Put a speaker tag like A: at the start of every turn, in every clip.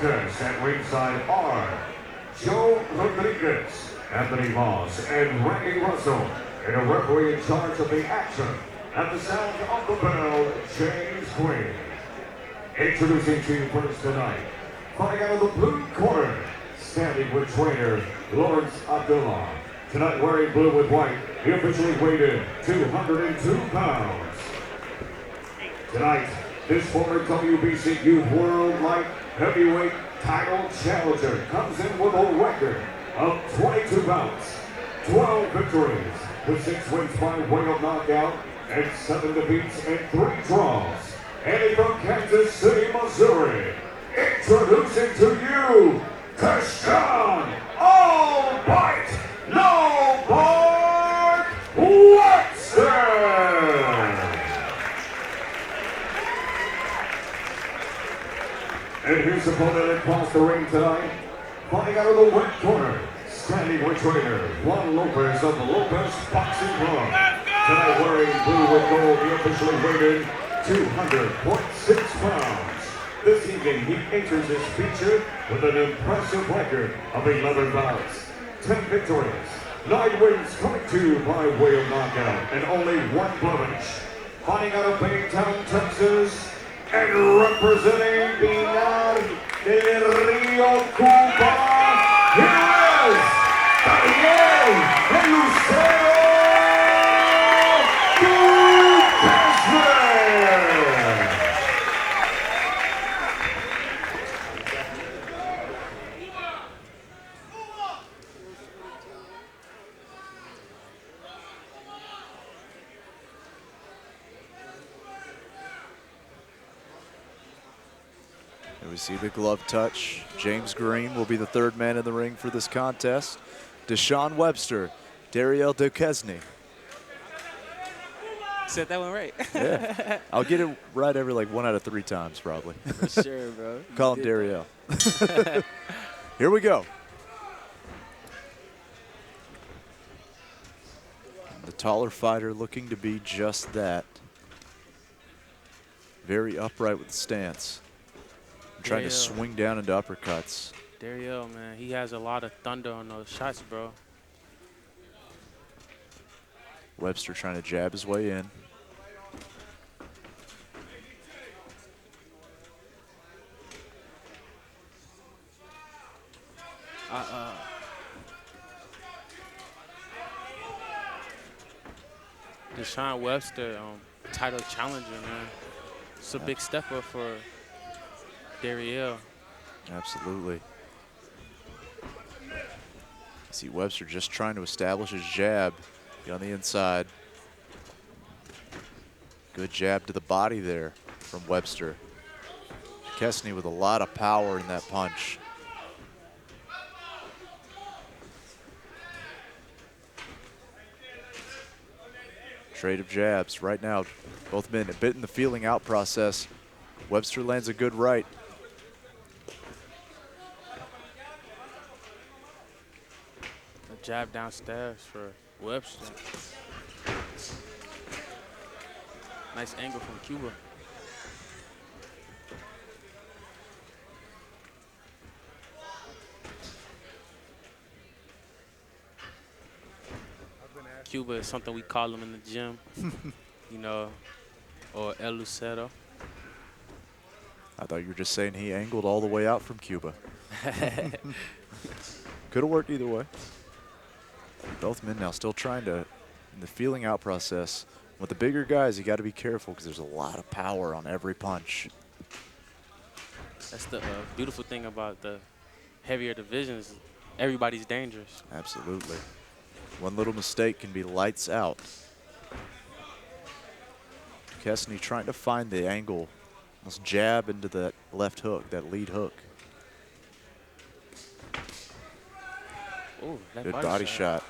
A: contest at ringside are Joe Rodriguez, Anthony Moss, and Randy Russell, and a referee in charge of the action at the sound of the bell, James Quinn. Introducing to you first tonight, fighting out of the blue corner, standing with trainer Lawrence Abdullah. Tonight wearing blue with white, he officially weighed in 202 pounds. Tonight, this former WBC Youth World Light Heavyweight title challenger comes in with a record of 22 bouts, 12 victories, with 6 wins by way of knockout, and 7 defeats and 3 draws. And he's from Kansas City, Missouri, introducing to you, Deshon, all bite, no bark, Webster! And his opponent across the ring tonight, fighting out of the red corner, standing with trainer Juan Lopez of the Lopez Boxing Club. Tonight wearing blue with gold, he officially weighed in 200.6 pounds. This evening, he enters his feature with an impressive record of 11 bouts, 10 victories, 9 wins coming to you by way of knockout, and only 1 blemish. Fighting out of Baytown, Texas, and representing the Norte del Rio, Cuba, here is Tigre, Lucero, Duquesne!
B: And we see the glove touch. James Green will be the 3rd man in the ring for this contest. Deshon Webster, Dariel Duquesne.
C: Said that one right.
B: Yeah, I'll get it right every 1 out of 3 times probably.
C: For sure, bro.
B: Call him Dariel. Here we go. The taller fighter looking to be just that. Very upright with the stance. Trying to swing down into uppercuts.
C: Dariel, man, he has a lot of thunder on those shots, bro.
B: Webster trying to jab his way in.
C: Deshon Webster, title challenger, man. It's a big step up for Dariel.
B: Absolutely. See Webster just trying to establish his jab on the inside. Good jab to the body there from Webster. Duquesne with a lot of power in that punch. Trade of jabs right now. Both men a bit in the feeling out process. Webster lands a good right.
C: A jab downstairs for Webster. Nice angle from Cuba. Cuba is something we call him in the gym, you know, or El Lucero.
B: I thought you were just saying he angled all the way out from Cuba. Could have worked either way. Both men now still trying to, in the feeling out process. With the bigger guys, you got to be careful because there's a lot of power on every punch.
C: That's the beautiful thing about the heavier divisions. Everybody's dangerous.
B: Absolutely. One little mistake can be lights out. Duquesne trying to find the angle. Let's jab into that left hook, that lead hook.
C: Ooh, that
B: good body shot.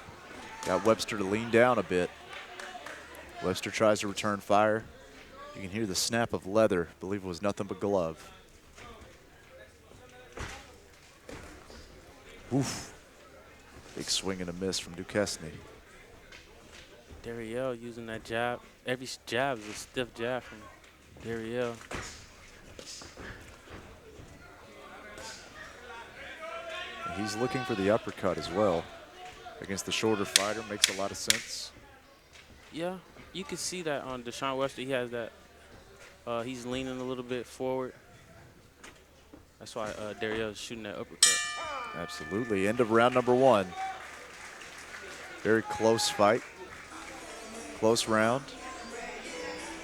B: Got Webster to lean down a bit. Webster tries to return fire. You can hear the snap of leather. I believe it was nothing but glove. Oof. Big swing and a miss from Duquesne.
C: Dariel using that jab. Every jab is a stiff jab from Dariel.
B: he's looking for the uppercut as well. Against the shorter fighter, makes a lot of sense.
C: Yeah, you can see that on Deshon Webster. He has that. He's leaning a little bit forward. That's why Dario's shooting that uppercut.
B: Absolutely. End of round number 1. Very close fight. Close round.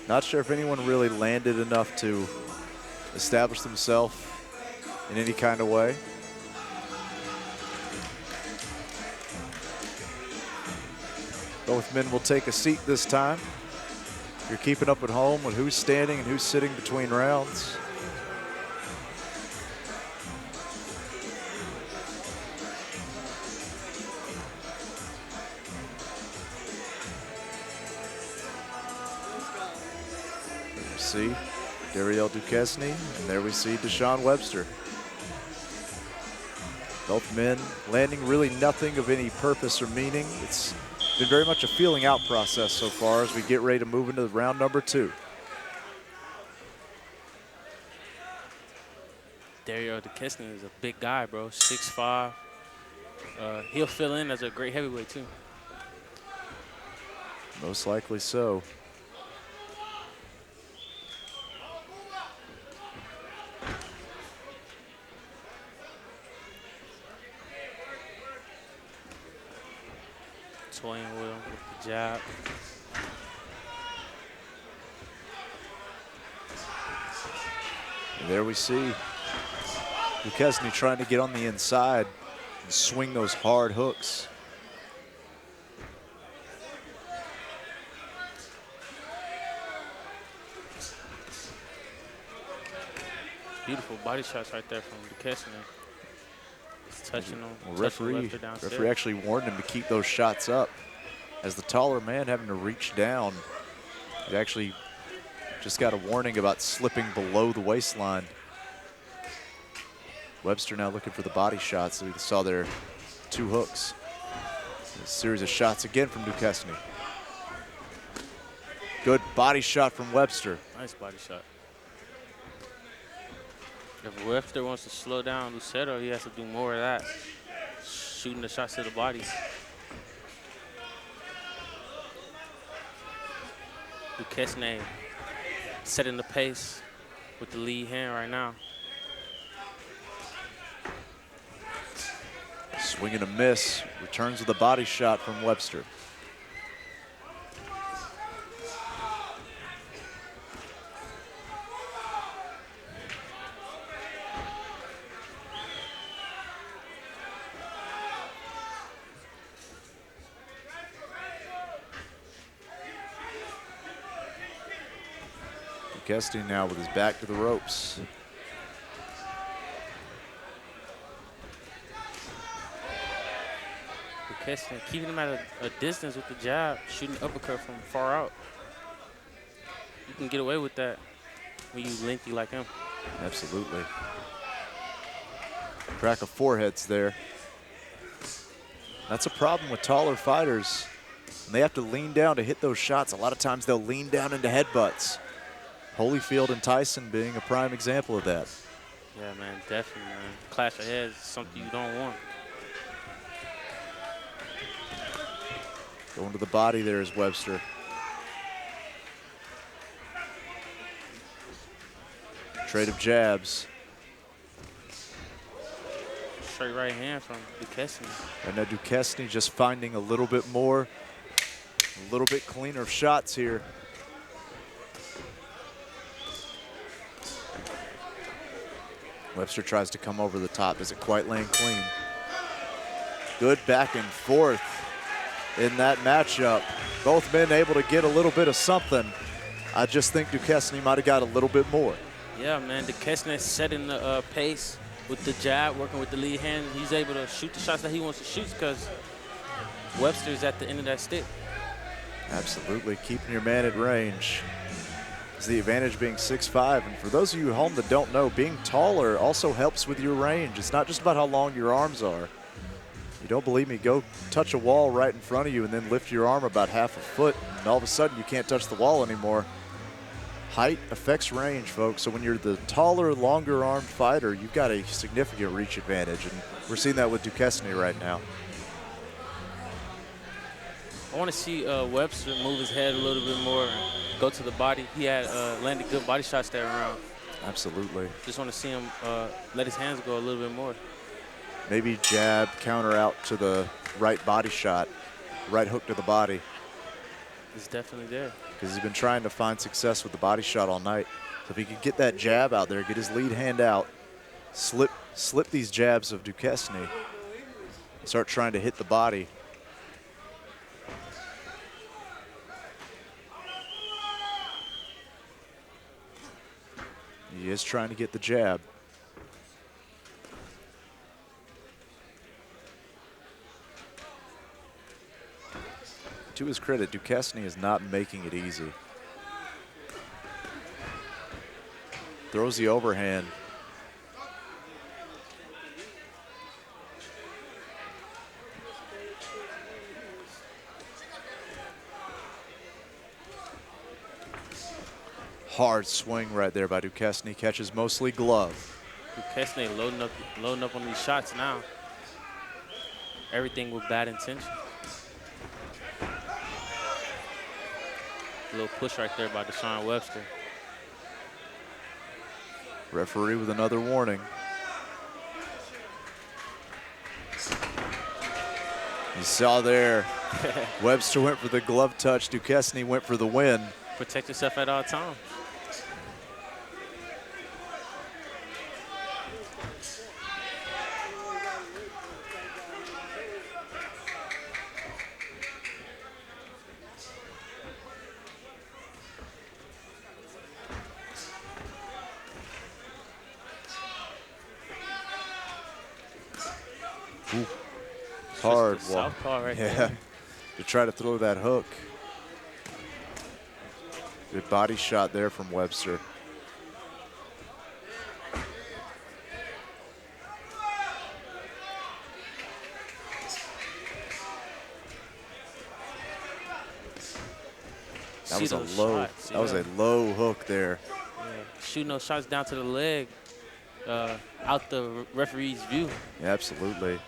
B: Not sure if anyone really landed enough to establish themselves in any kind of way. Both men will take a seat this time. You're keeping up at home with who's standing and who's sitting between rounds. There we see Dario Duquesne, and there we see Deshon Webster. Both men landing really nothing of any purpose or meaning. It's been very much a feeling out process so far as we get ready to move into round number 2.
C: Dario Duquesne is a big guy, bro. 6'5". He'll fill in as a great heavyweight, too.
B: Most likely so.
C: Toying with him with the jab.
B: And there we see Duquesne trying to get on the inside and swing those hard hooks.
C: Beautiful body shots right there from Duquesne. He's touching him.
B: Well,
C: touching
B: referee actually warned him to keep those shots up. As the taller man having to reach down, he actually just got a warning about slipping below the waistline. Webster now looking for the body shots. We saw there 2 hooks. A series of shots again from Duquesne. Good body shot from Webster.
C: Nice body shot. If Webster wants to slow down Lucero, he has to do more of that. Shooting the shots to the body. Duquesne setting the pace with the lead hand right now.
B: Swing and a miss. Returns with a body shot from Webster. Duquesne now with his back to the ropes.
C: Duquesne keeping him at a distance with the jab, shooting uppercut from far out. You can get away with that when you lengthy like him.
B: Absolutely. Crack of foreheads there. That's a problem with taller fighters. And they have to lean down to hit those shots. A lot of times they'll lean down into headbutts. Holyfield and Tyson being a prime example of that.
C: Yeah, man, definitely, man. Clash of heads is something you don't want.
B: Going to the body there is Webster. Trade of jabs.
C: Straight right hand from Duquesne.
B: And now Duquesne just finding a little bit more, a little bit cleaner shots here. Webster tries to come over the top. Doesn't quite land clean. Good back and forth in that matchup. Both men able to get a little bit of something. I just think Duquesne might have got a little bit more.
C: Yeah, man, Duquesne setting the pace with the jab, working with the lead hand. He's able to shoot the shots that he wants to shoot because Webster's at the end of that stick.
B: Absolutely, keeping your man at range. Is the advantage being 6'5", and for those of you at home that don't know, being taller also helps with your range. It's not just about how long your arms are. You don't believe me, go touch a wall right in front of you and then lift your arm about half a foot, and all of a sudden you can't touch the wall anymore. Height affects range, folks. So when you're the taller, longer-armed fighter, you've got a significant reach advantage, and we're seeing that with Duquesne right now.
C: I want to see Webster move his head a little bit more and go to the body. He had landed good body shots that round.
B: Absolutely.
C: Just want to see him let his hands go a little bit more.
B: Maybe jab, counter out to the right body shot, right hook to the body.
C: It's definitely there.
B: Because he's been trying to find success with the body shot all night. So if he could get that jab out there, get his lead hand out, slip these jabs of Duquesne, start trying to hit the body. He is trying to get the jab. To his credit, Duquesne is not making it easy. Throws the overhand. Hard swing right there by Duquesne. Catches mostly glove.
C: Duquesne loading up on these shots now. Everything with bad intention. A little push right there by Deshon Webster.
B: Referee with another warning. You saw there, Webster went for the glove touch. Duquesne went for the win.
C: Protect yourself at all times.
B: Ooh, hard.
C: Southpaw right
B: yeah,
C: there.
B: to try to throw that hook. Good body shot there from Webster. That was a low.
C: Shots,
B: that was a low hook there.
C: Yeah. Shooting those shots down to the leg, out the referee's view.
B: Yeah, absolutely.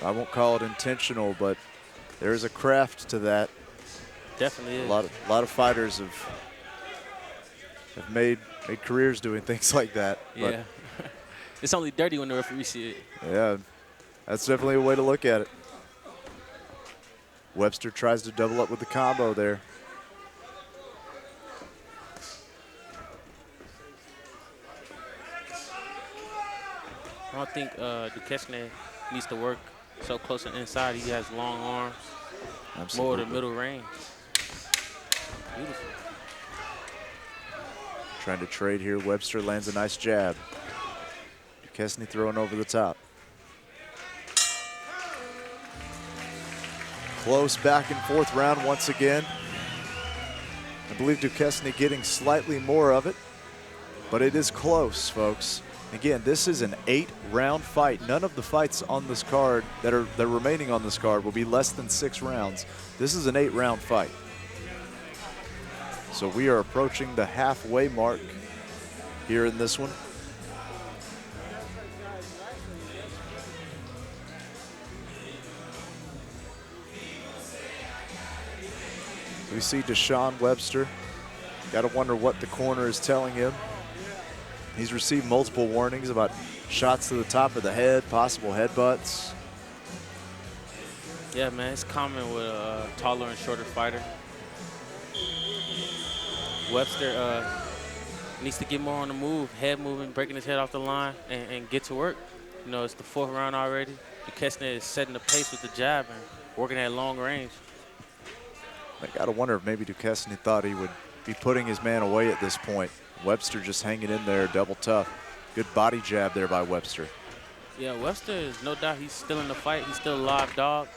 B: I won't call it intentional, but there is a craft to that.
C: Definitely is.
B: A lot of fighters have made careers doing things like that.
C: Yeah. It's only dirty when the referee see it.
B: Yeah, that's definitely a way to look at it. Webster tries to double up with the combo there.
C: I don't think Duquesne needs to work so close and inside. He has long arms.
B: Absolutely.
C: More to middle range. Beautiful.
B: Trying to trade here. Webster lands a nice jab. Duquesne throwing over the top. Close back and forth round once again. I believe Duquesne getting slightly more of it, but it is close, folks. Again, this is an 8-round fight. None of the fights on this card that are remaining on this card will be less than 6 rounds. This is an 8-round fight. So we are approaching the halfway mark here in this one. We see Deshon Webster. Got to wonder what the corner is telling him. He's received multiple warnings about shots to the top of the head, possible headbutts.
C: Yeah, man, it's common with a taller and shorter fighter. Webster needs to get more on the move, head moving, breaking his head off the line, and get to work. You know, it's the 4th round already. Duquesne is setting the pace with the jab and working at long range.
B: I got to wonder if maybe Duquesne thought he would be putting his man away at this point. Webster just hanging in there, double tough. Good body jab there by Webster.
C: Yeah, Webster is no doubt he's still in the fight. He's still a live dog.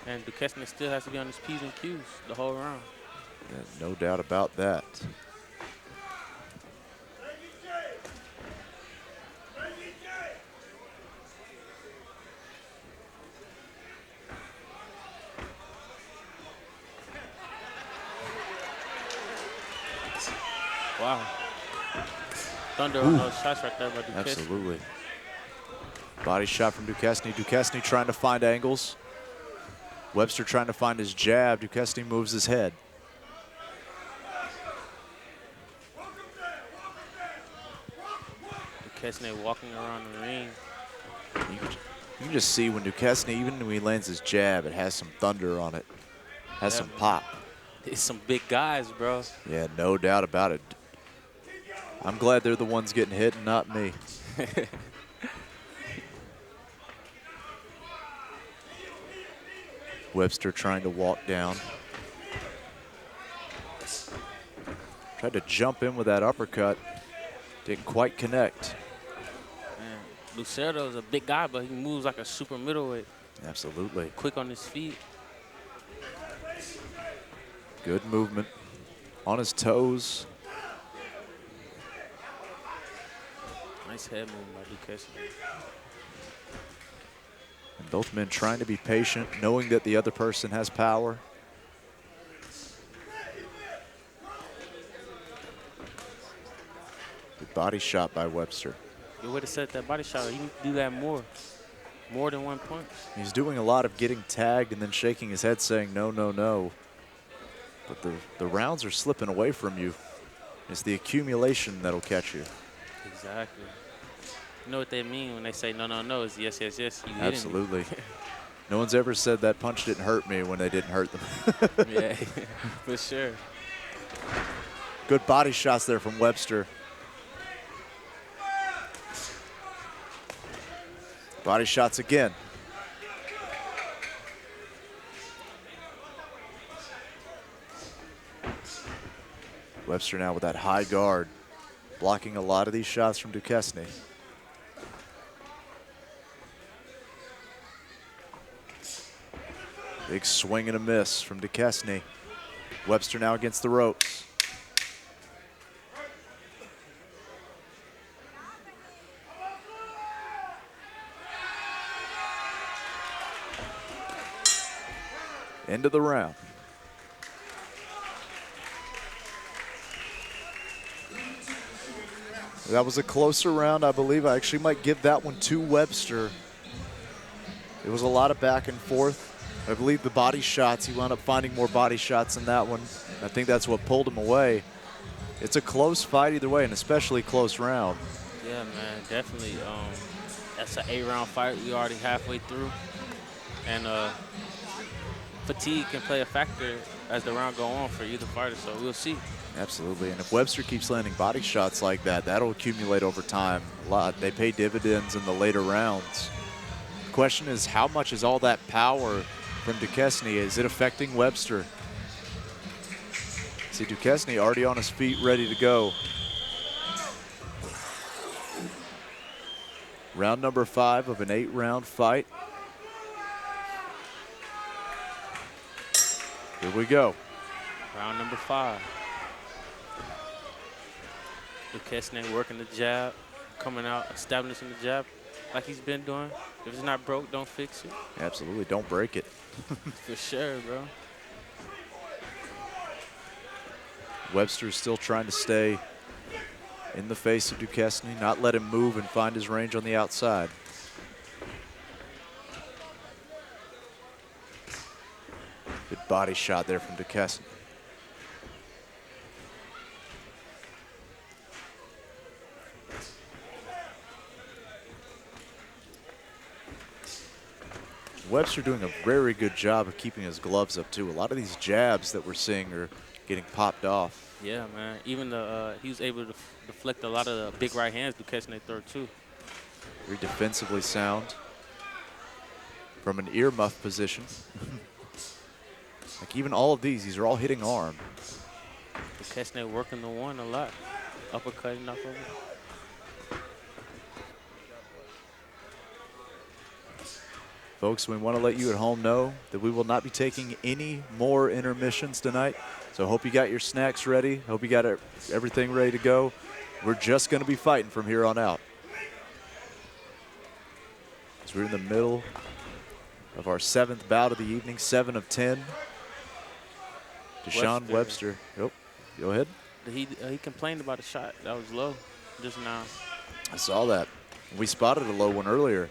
C: And Duquesne still has to be on his P's and Q's the whole round.
B: Yeah, no doubt about that.
C: Wow. Thunder on those shots right there by Duquesne.
B: Absolutely. Body shot from Duquesne. Duquesne trying to find angles. Webster trying to find his jab. Duquesne moves his head.
C: Duquesne walking around the ring.
B: You can just see when Duquesne, even when he lands his jab, it has some thunder on it. Has some pop.
C: It's some big guys, bro.
B: Yeah, no doubt about it. I'm glad they're the ones getting hit and not me. Webster trying to walk down. Tried to jump in with that uppercut. Didn't quite connect.
C: Man, Lucero is a big guy, but he moves like a super middleweight.
B: Absolutely.
C: Quick on his feet.
B: Good movement. On his toes.
C: Nice head movement by Duquesne.
B: And both men trying to be patient, knowing that the other person has power. Good body shot by Webster.
C: Good way to set that body shot. He needs to do that more. More than one punch.
B: He's doing a lot of getting tagged and then shaking his head saying no, no, no. But the rounds are slipping away from you. It's the accumulation that'll catch you.
C: Exactly. You know what they mean when they say no, no, no? It's yes, yes, yes. You
B: Absolutely. No one's ever said that punch didn't hurt me when they didn't hurt them.
C: Yeah, for sure.
B: Good body shots there from Webster. Body shots again. Webster now with that high guard, blocking a lot of these shots from Duquesne. Big swing and a miss from Duquesne. Webster now against the ropes. End of the round. That was a closer round, I believe. I actually might give that one to Webster. It was a lot of back and forth. I believe the body shots, he wound up finding more body shots in that one. I think that's what pulled him away. It's a close fight either way, and especially close round.
C: Yeah, man, definitely. That's an 8-round fight. We already halfway through. And fatigue can play a factor as the round go on for either fighter, so we'll see.
B: Absolutely, and if Webster keeps landing body shots like that, that'll accumulate over time a lot. They pay dividends in the later rounds. The question is, how much is all that power from Duquesne? Is it affecting Webster? See, Duquesne already on his feet, ready to go. Round number 5 of an 8-round fight. Here we go.
C: Round number 5. Duquesne working the jab, coming out, establishing the jab like he's been doing. If it's not broke, don't fix it.
B: Absolutely, don't break it.
C: For sure, bro.
B: Webster's still trying to stay in the face of Duquesne, not let him move and find his range on the outside. Good body shot there from Duquesne. Webster doing a very good job of keeping his gloves up too. A lot of these jabs that we're seeing are getting popped off.
C: Yeah, man. Even he was able to deflect a lot of the big right hands Duquesne throw too.
B: Very defensively sound from an earmuff position. Like even all of these are all hitting arm.
C: Duquesne working the one a lot. Uppercutting off of it.
B: Folks, we want to let you at home know that we will not be taking any more intermissions tonight. So I hope you got your snacks ready. Hope you got everything ready to go. We're just going to be fighting from here on out. So we're in the middle of our 7th bout of the evening, 7 of 10. Deshon Webster. Yep. Go ahead.
C: He complained about a shot that was low just now.
B: I saw that. We spotted a low one earlier.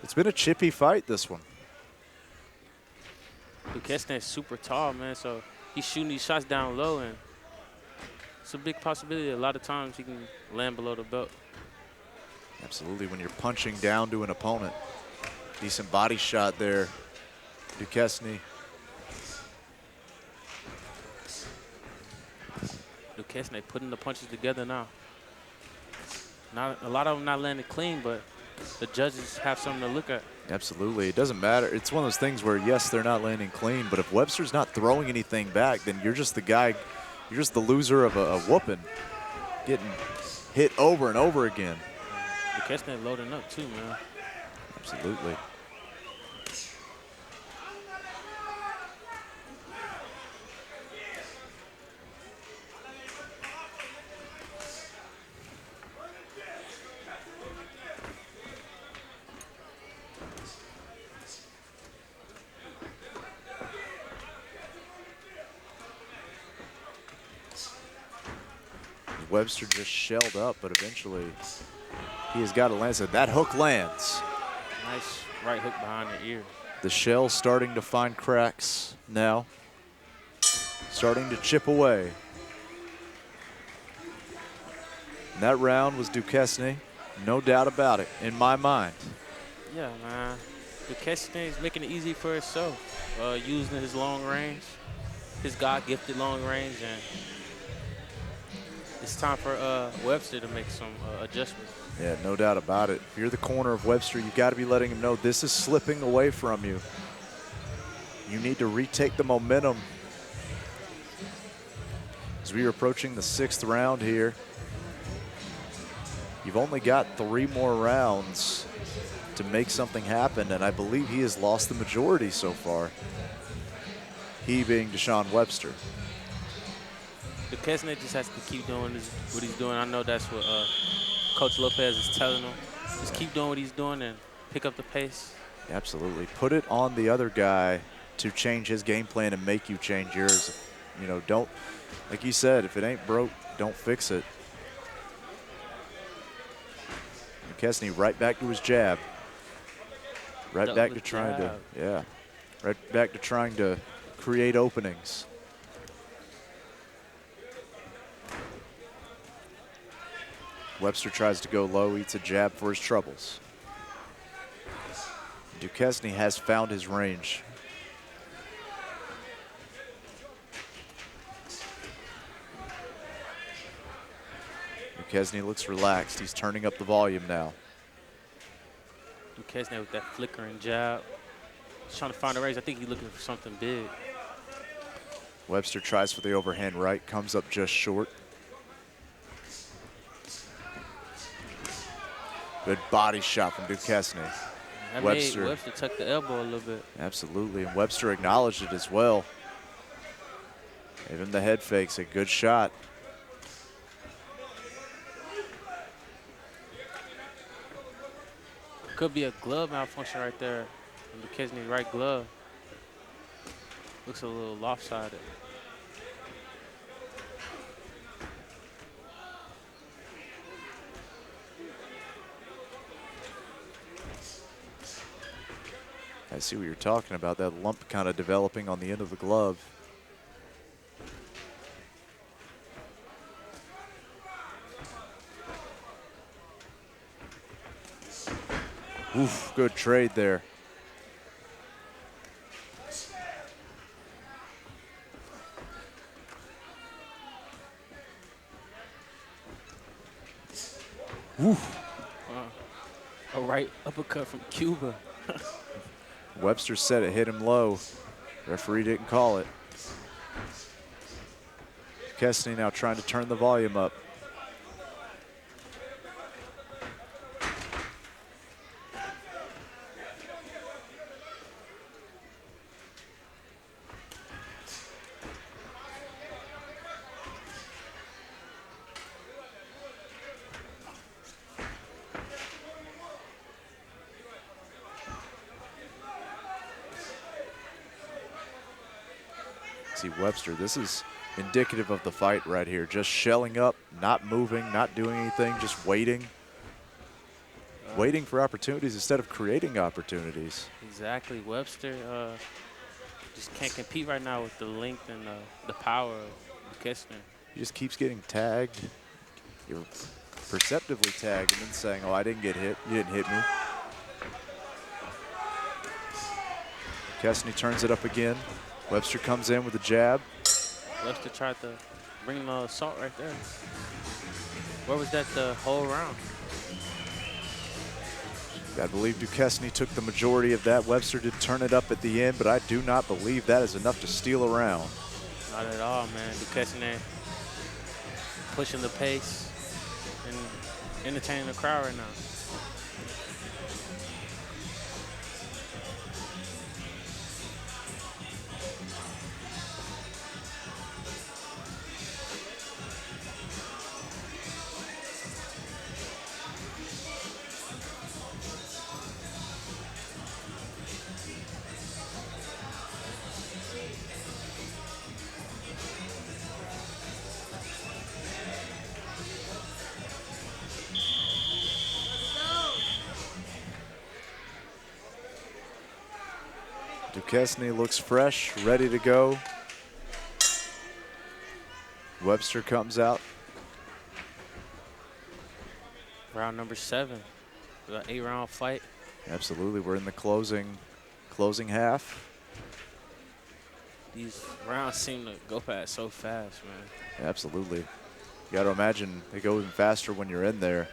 B: It's been a chippy fight, this one.
C: Duquesne is super tall, man, so he's shooting these shots down low, and it's a big possibility. A lot of times he can land below the belt.
B: Absolutely, when you're punching down to an opponent. Decent body shot there, Duquesne.
C: Duquesne putting the punches together now. Not a lot of them not landing clean, but the judges have something to look at.
B: Absolutely, it doesn't matter. It's one of those things where, yes, they're not landing clean, but if Webster's not throwing anything back, then you're just the guy, you're just the loser of a whooping, getting hit over and over again.
C: Duquesne loading up too, man.
B: Absolutely. Webster just shelled up, but eventually he has got to land. So that hook lands.
C: Nice right hook behind the ear.
B: The shell starting to find cracks now. Starting to chip away. And that round was Duquesne, no doubt about it, in my mind.
C: Yeah, man. Duquesne is making it easy for himself, using his long range, his God-gifted long range, and it's time for Webster to make some adjustments.
B: Yeah, no doubt about it. If you're the corner of Webster, you've got to be letting him know this is slipping away from you. You need to retake the momentum. As we are approaching the 6th round here, you've only got 3 more rounds to make something happen, and I believe he has lost the majority so far. He being Deshon Webster.
C: Duquesne just has to keep doing what he's doing. I know that's what Coach Lopez is telling him. Just keep doing what he's doing and pick up the pace.
B: Absolutely. Put it on the other guy to change his game plan and make you change yours. You know, don't, like you said, if it ain't broke, don't fix it. Duquesne right back to his jab. Right back to trying to, yeah. Right back to trying to create openings. Webster tries to go low, eats a jab for his troubles. Duquesne has found his range. Duquesne looks relaxed. He's turning up the volume now.
C: Duquesne with that flickering jab. He's trying to find a range. I think he's looking for something big.
B: Webster tries for the overhand right, comes up just short. Good body shot from Duquesne.
C: That
B: Webster.
C: made Webster tuck the elbow a little bit.
B: Absolutely, and Webster acknowledged it as well. Gave him the head fakes, a good shot.
C: Could be a glove malfunction right there. Duquesne's right glove. Looks a little lopsided.
B: I see what you're talking about, that lump kind of developing on the end of the glove. Oof, good trade there. Oof.
C: A right uppercut from Cuba.
B: Webster said it hit him low. Referee didn't call it. Duquesne now trying to turn the volume up. See Webster, this is indicative of the fight right here. Just shelling up, not moving, not doing anything, just waiting. Waiting for opportunities instead of creating opportunities.
C: Exactly. Webster just can't compete right now with the length and the power of Duquesne.
B: He just keeps getting tagged. You're perceptively tagged and then saying, oh, I didn't get hit. You didn't hit me. Duquesne turns it up again. Webster comes in with a jab.
C: Webster tried to bring the assault right there. Where was that the whole round?
B: I believe Duquesne took the majority of that. Webster did turn it up at the end, but I do not believe that is enough to steal a round.
C: Not at all, man. Duquesne pushing the pace and entertaining the crowd right now.
B: Duquesne looks fresh, ready to go. Webster comes out.
C: Round number 7. We got an 8-round fight.
B: Absolutely, we're in the closing half.
C: These rounds seem to go past so fast, man.
B: Absolutely. You got to imagine they go even faster when you're in there.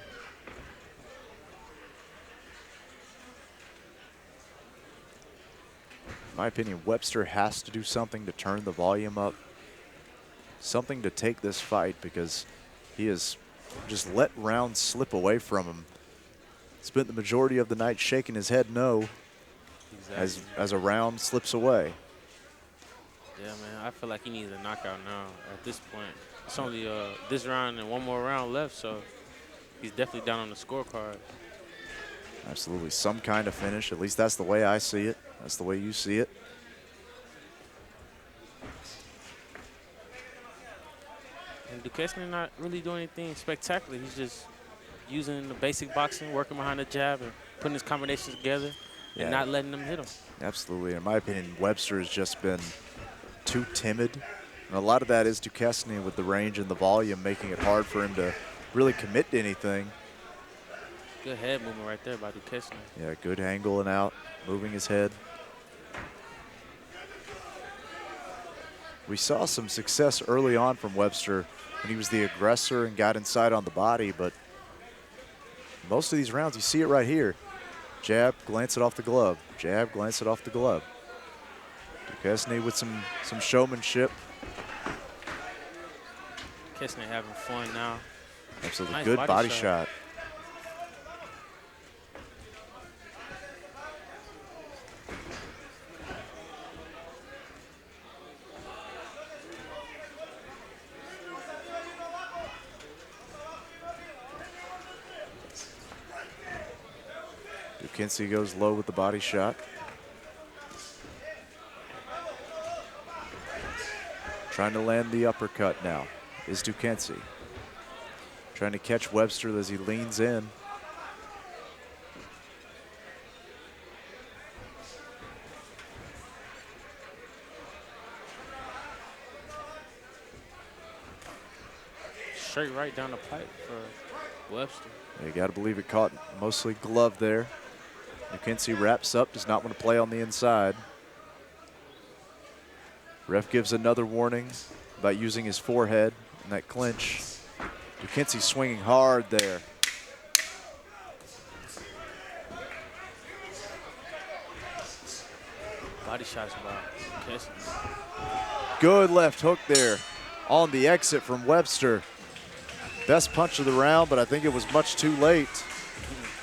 B: In my opinion, Webster has to do something to turn the volume up. Something to take this fight because he has just let rounds slip away from him. Spent the majority of the night shaking his head no. Exactly. as a round slips away.
C: Yeah, man, I feel like he needs a knockout now at this point. It's only this round and one more round left, so he's definitely down on the scorecard.
B: Absolutely, some kind of finish. At least that's the way I see it. That's the way you see it.
C: And Duquesne not really doing anything spectacular. He's just using the basic boxing, working behind the jab, and putting his combinations together and not letting them hit him.
B: Absolutely. In my opinion, Webster has just been too timid. And a lot of that is Duquesne with the range and the volume, making it hard for him to really commit to anything.
C: Good head movement right there by Duquesne.
B: Yeah, good angle and out, moving his head. We saw some success early on from Webster when he was the aggressor and got inside on the body, but most of these rounds, you see it right here. Jab, glance it off the glove. Jab, glance it off the glove. Duquesne with some showmanship.
C: Duquesne having fun now.
B: Absolutely,
C: nice
B: good body shot. Duquesne goes low with the body shot. Trying to land the uppercut now is Duquesne. Trying to catch Webster as he leans in.
C: Straight right down the pipe for Webster.
B: You got to believe it caught mostly glove there. Duquesne wraps up, does not want to play on the inside. Ref gives another warning about using his forehead in that clinch. Duquesne swinging hard there.
C: Body shots by Duquesne.
B: Good left hook there on the exit from Webster. Best punch of the round, but I think it was much too late.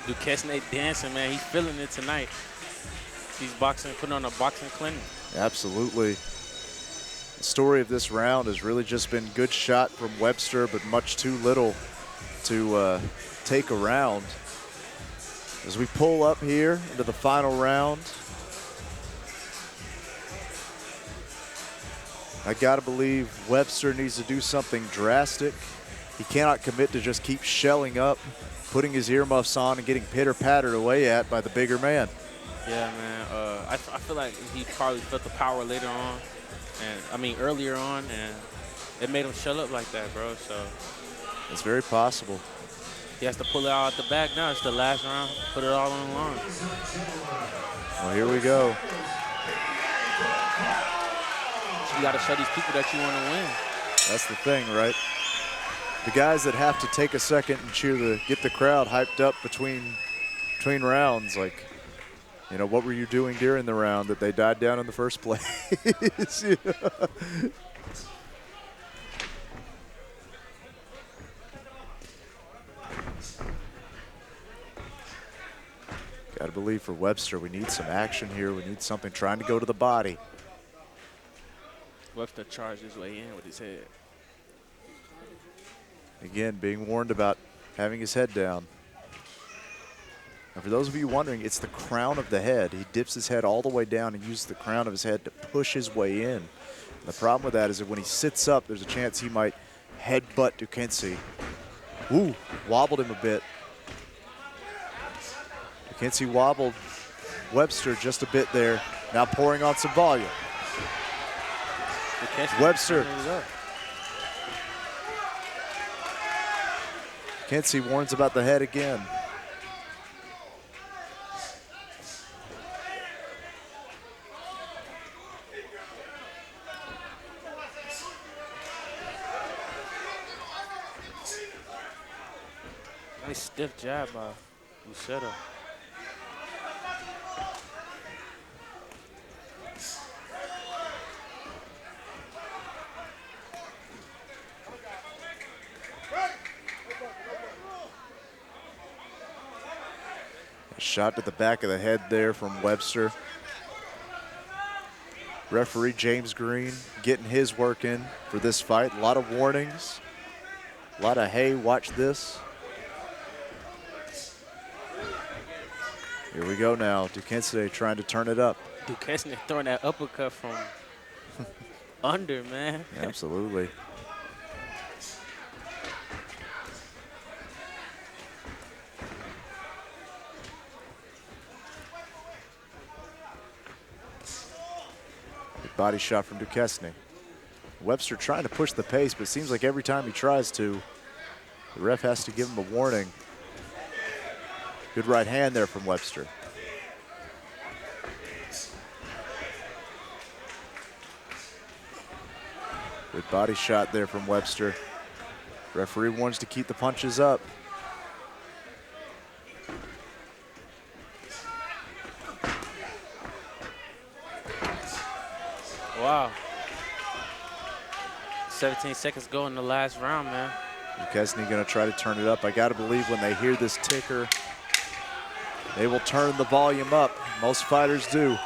C: Duquesne dancing, man. He's feeling it tonight. He's boxing, putting on a boxing clinic.
B: Absolutely. The story of this round has really just been good shot from Webster, but much too little to take a round. As we pull up here into the final round. I gotta believe Webster needs to do something drastic. He cannot commit to just keep shelling up, putting his earmuffs on and getting pitter-pattered away at by the bigger man.
C: Yeah, man. I feel like he probably felt the power later on, earlier on, and it made him shell up like that, bro. So
B: it's very possible.
C: He has to pull it out the back now. It's the last round. Put it all on the line.
B: Well, here we go.
C: You got to show these people that you want to win.
B: That's the thing, right? The guys that have to take a second and get the crowd hyped up between rounds, like, you know, what were you doing during the round that they died down in the first place? You know? Got to believe for Webster, we need some action here. We need something trying to go to the body.
C: Webster charged his way in with his head.
B: Again, being warned about having his head down. And for those of you wondering, it's the crown of the head. He dips his head all the way down and uses the crown of his head to push his way in. And the problem with that is that when he sits up, there's a chance he might headbutt Duquesne. Ooh, wobbled him a bit. Duquesne wobbled Webster just a bit there. Now pouring on some volume. Webster. Duquesne warns about the head again.
C: Nice stiff jab by Lucero.
B: Shot to the back of the head there from Webster. Referee James Green getting his work in for this fight. A lot of warnings. A lot of, hey, watch this. Here we go now. Duquesne trying to turn it up.
C: Duquesne throwing that uppercut from under, man.
B: Absolutely. Body shot from Duquesne. Webster trying to push the pace, but it seems like every time he tries to, the ref has to give him a warning. Good right hand there from Webster. Good body shot there from Webster. Referee wants to keep the punches up.
C: Wow. 17 seconds go in the last round, man.
B: Duquesne gonna try to turn it up. I gotta believe when they hear this ticker, they will turn the volume up. Most fighters do.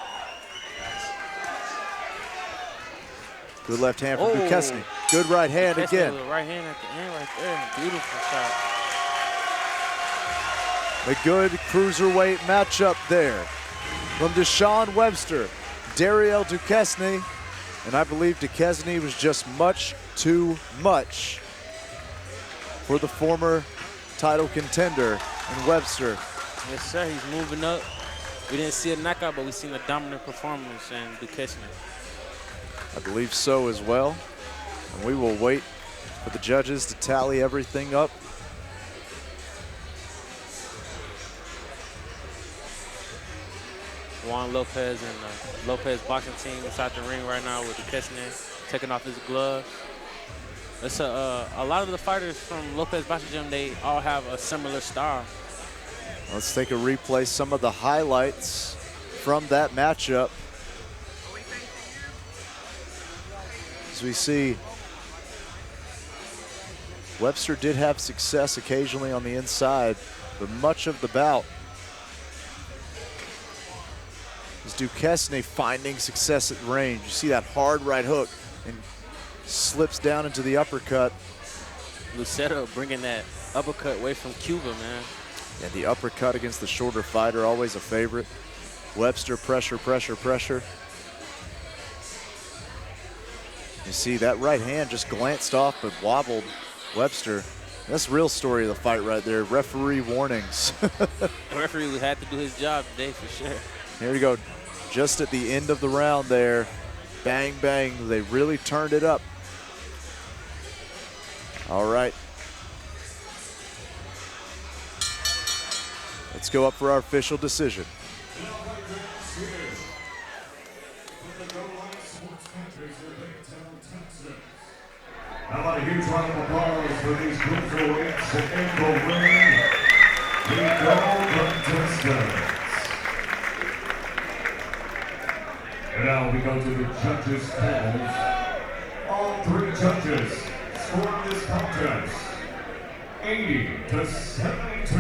B: Good left hand from Duquesne. Good right hand
C: Duquesne
B: again.
C: with a right hand at the end right there. Beautiful shot.
B: A good cruiserweight matchup there from Deshon Webster, Dariel Duquesne, and I believe Duquesne was just much too much for the former title contender in Webster.
C: Yes, sir. He's moving up. We didn't see a knockout, but we seen a dominant performance in Duquesne.
B: I believe so as well. And we will wait for the judges to tally everything up.
C: Juan Lopez and the Lopez boxing team inside the ring right now with Duquesne taking off his gloves. It's a lot of the fighters from Lopez boxing gym, they all have a similar style.
B: Let's take a replay, some of the highlights from that matchup. As we see, Webster did have success occasionally on the inside, but much of the bout is Duquesne finding success at range. You see that hard right hook and slips down into the uppercut.
C: Lucero bringing that uppercut away from Cuba, man.
B: And the uppercut against the shorter fighter, always a favorite. Webster, pressure, pressure, pressure. You see that right hand just glanced off but wobbled Webster. That's the real story of the fight right there. Referee warnings.
C: The referee would have to do his job today for sure.
B: Here we go. Just at the end of the round there. Bang, bang. They really turned it up. All right. Let's go up for our official decision.
A: How about a huge round of applause for these cruiserweights in the ring, the gold contestants. And now we go to the judges' panels. All 3 judges scored this contest 80-72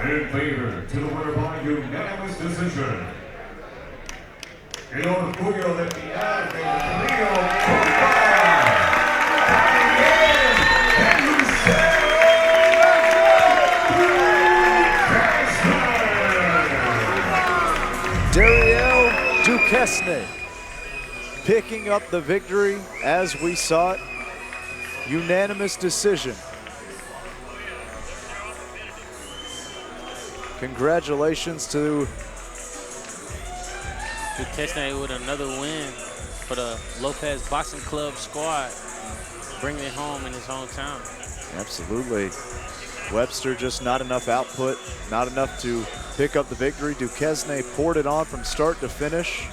A: in favor to the winner by unanimous decision. El orgullo de Pinar del Río
B: Duquesne picking up the victory as we saw it. Unanimous decision. Congratulations to
C: Duquesne with another win for the Lopez Boxing Club squad, bringing it home in his hometown.
B: Absolutely. Webster just not enough output, not enough to pick up the victory. Duquesne poured it on from start to finish.